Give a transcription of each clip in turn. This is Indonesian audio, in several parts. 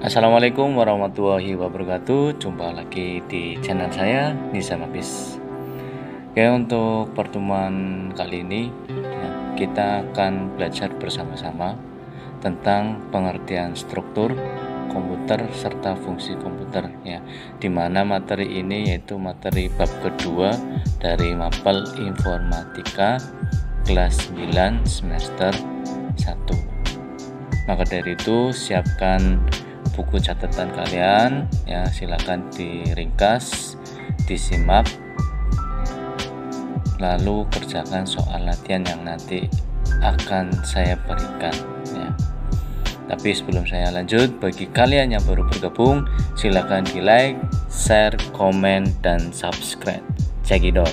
Assalamualaikum warahmatullahi wabarakatuh. Jumpa lagi di channel saya, Nisa Mabis. Oke, untuk pertemuan kali ini kita akan belajar bersama-sama tentang pengertian struktur komputer serta fungsi komputer dimana materi ini yaitu materi bab kedua dari mapel informatika kelas 9 semester 1. Maka dari itu siapkan buku catatan kalian silakan diringkas, disimak, lalu kerjakan soal latihan yang nanti akan saya berikan Tapi sebelum saya lanjut, bagi kalian yang baru bergabung, silakan di like, share, komen, dan subscribe. Check it out.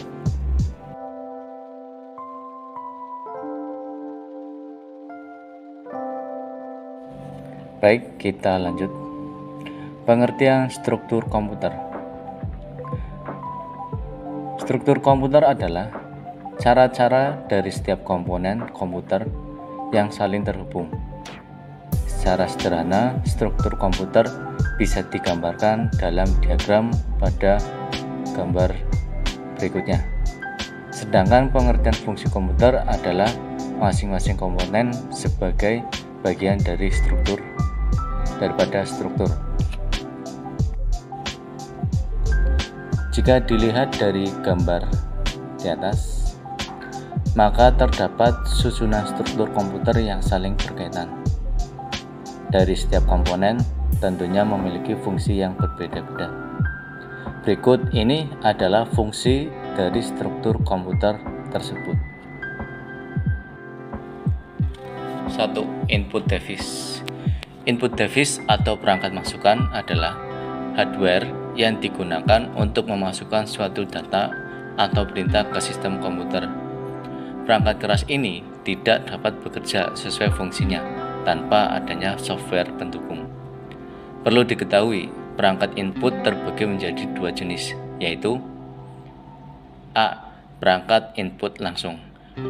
Baik, kita lanjut. Pengertian struktur komputer. Struktur komputer adalah cara-cara dari setiap komponen komputer yang saling terhubung. Secara sederhana, struktur komputer bisa digambarkan dalam diagram pada gambar berikutnya. Sedangkan pengertian fungsi komputer adalah masing-masing komponen sebagai bagian dari struktur daripada struktur. Jika dilihat dari gambar di atas, maka terdapat susunan struktur komputer yang saling berkaitan. Dari setiap komponen tentunya memiliki fungsi yang berbeda-beda. Berikut ini adalah fungsi dari struktur komputer tersebut. 1. Input device. Input device atau perangkat masukan adalah hardware yang digunakan untuk memasukkan suatu data atau perintah ke sistem komputer. Perangkat keras ini tidak dapat bekerja sesuai fungsinya tanpa adanya software pendukung. Perlu diketahui, perangkat input terbagi menjadi dua jenis, yaitu A. Perangkat input langsung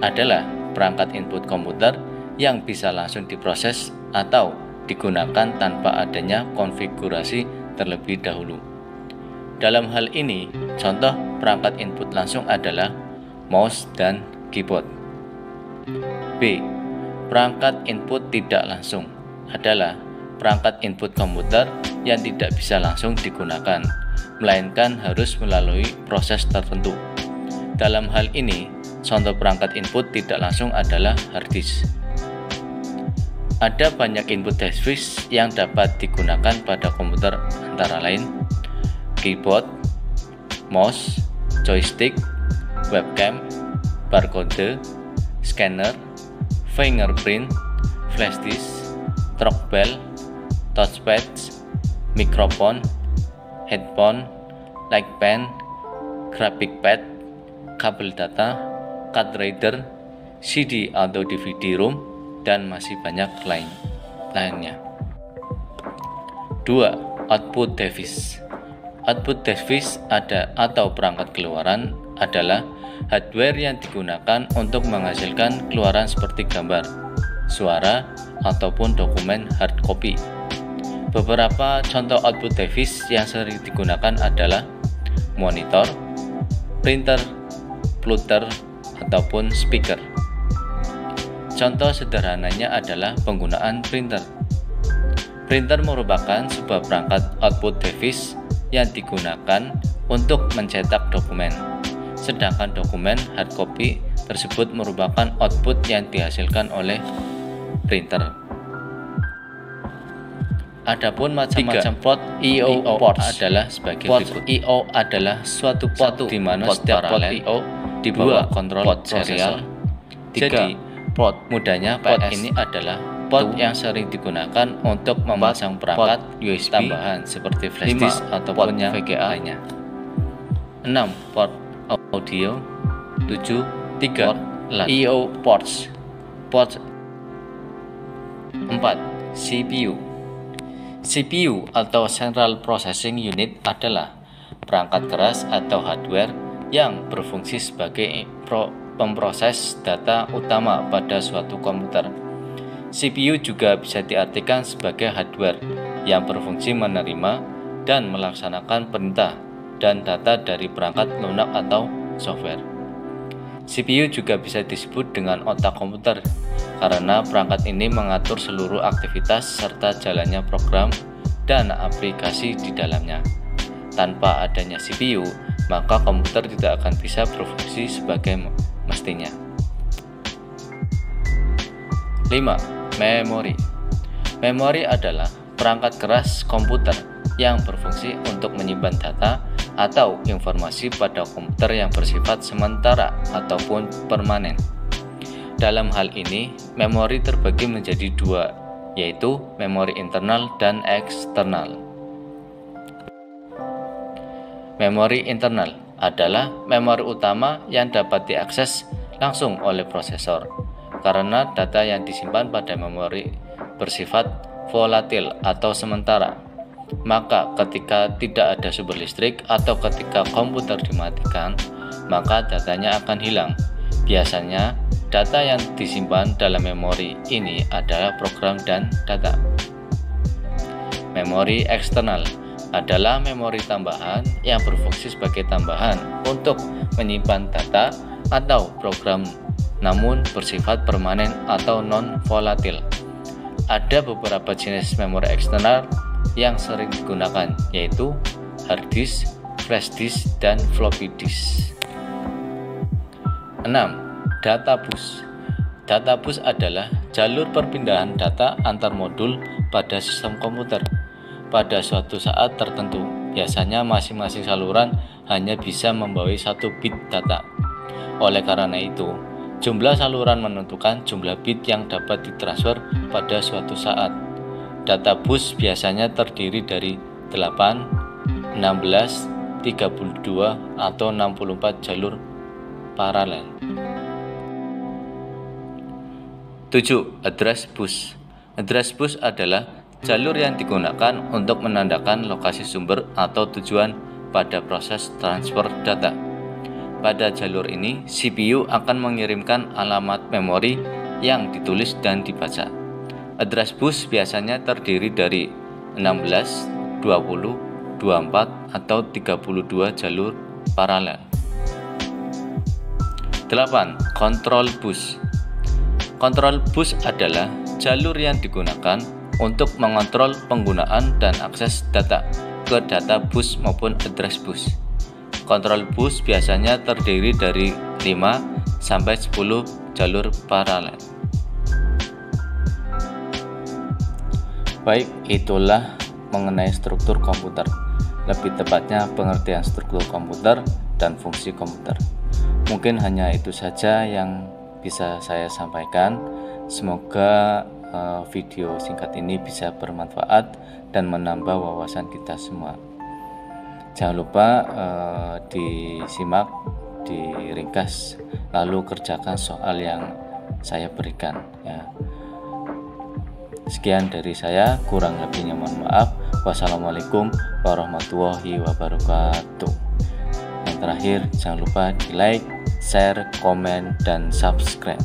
adalah perangkat input komputer yang bisa langsung diproses atau digunakan tanpa adanya konfigurasi terlebih dahulu. Dalam hal ini, contoh perangkat input langsung adalah mouse dan keyboard. B. Perangkat input tidak langsung adalah perangkat input komputer yang tidak bisa langsung digunakan, melainkan harus melalui proses tertentu. Dalam hal ini, contoh perangkat input tidak langsung adalah hard disk. Ada banyak input device yang dapat digunakan pada komputer, antara lain keyboard, mouse, joystick, webcam, barcode, scanner, fingerprint, flash disk, trackball, touchpad, mikrofon, headphone, light pen, graphic pad, kabel data, card reader, CD atau DVD ROM, dan masih banyak lainnya. 2. Output device. Output device atau perangkat keluaran adalah hardware yang digunakan untuk menghasilkan keluaran seperti gambar, suara, ataupun dokumen hard copy. Beberapa contoh output device yang sering digunakan adalah monitor, printer, plotter, ataupun speaker. Contoh sederhananya adalah penggunaan printer. Printer merupakan sebuah perangkat output device yang digunakan untuk mencetak dokumen. Sedangkan dokumen hard copy tersebut merupakan output yang dihasilkan oleh printer. Adapun macam-macam port I/O ports adalah sebagai berikut. I/O adalah suatu port di mana setiap port I/O di bawah kontrol serial. Jadi port mudahnya port ini adalah port yang sering digunakan untuk memasang perangkat USB tambahan seperti flash disk ataupun yang VGA lainnya. 6. Port audio. 7. 3. I/O ports. 4. CPU. CPU atau Central Processing Unit adalah perangkat keras atau hardware yang berfungsi sebagai pemproses data utama pada suatu komputer. CPU juga bisa diartikan sebagai hardware yang berfungsi menerima dan melaksanakan perintah dan data dari perangkat lunak atau software. CPU juga bisa disebut dengan otak komputer karena perangkat ini mengatur seluruh aktivitas serta jalannya program dan aplikasi di dalamnya. Tanpa adanya CPU, maka komputer tidak akan bisa berfungsi sebagai mestinya. 5. Memori. Memori adalah perangkat keras komputer yang berfungsi untuk menyimpan data atau informasi pada komputer yang bersifat sementara ataupun permanen. Dalam hal ini, memori terbagi menjadi dua, yaitu memori internal dan eksternal. Memori internal adalah memori utama yang dapat diakses langsung oleh prosesor, karena data yang disimpan pada memori bersifat volatil atau sementara. Maka ketika tidak ada sumber listrik atau ketika komputer dimatikan, maka datanya akan hilang. Biasanya, data yang disimpan dalam memori ini adalah program dan data. Memori eksternal adalah memori tambahan yang berfungsi sebagai tambahan untuk menyimpan data atau program, namun bersifat permanen atau non-volatil. Ada beberapa jenis memori eksternal yang sering digunakan, yaitu hard disk, flash disk, dan floppy disk. 6. Data bus. Data bus adalah jalur perpindahan data antar modul pada sistem komputer. Pada suatu saat tertentu, biasanya masing-masing saluran hanya bisa membawa 1 bit data. Oleh karena itu, jumlah saluran menentukan jumlah bit yang dapat ditransfer pada suatu saat. Data bus biasanya terdiri dari 8, 16, 32, atau 64 jalur paralel. 7. Address bus. Address bus adalah jalur yang digunakan untuk menandakan lokasi sumber atau tujuan pada proses transfer data. Pada jalur ini, CPU akan mengirimkan alamat memori yang ditulis dan dibaca. Address bus biasanya terdiri dari 16, 20, 24, atau 32 jalur paralel. 8. Control bus. Control bus adalah jalur yang digunakan untuk mengontrol penggunaan dan akses data ke data bus maupun address bus. Control bus biasanya terdiri dari 5 sampai 10 jalur paralel. Baik, itulah mengenai struktur komputer. Lebih tepatnya pengertian struktur komputer dan fungsi komputer. Mungkin hanya itu saja yang bisa saya sampaikan. Semoga video singkat ini bisa bermanfaat dan menambah wawasan kita semua. Jangan lupa disimak, diringkas, lalu kerjakan soal yang saya berikan ya. Sekian dari saya, kurang lebihnya mohon maaf. Wassalamualaikum warahmatullahi wabarakatuh. Yang terakhir, jangan lupa di like, share, komen, dan subscribe.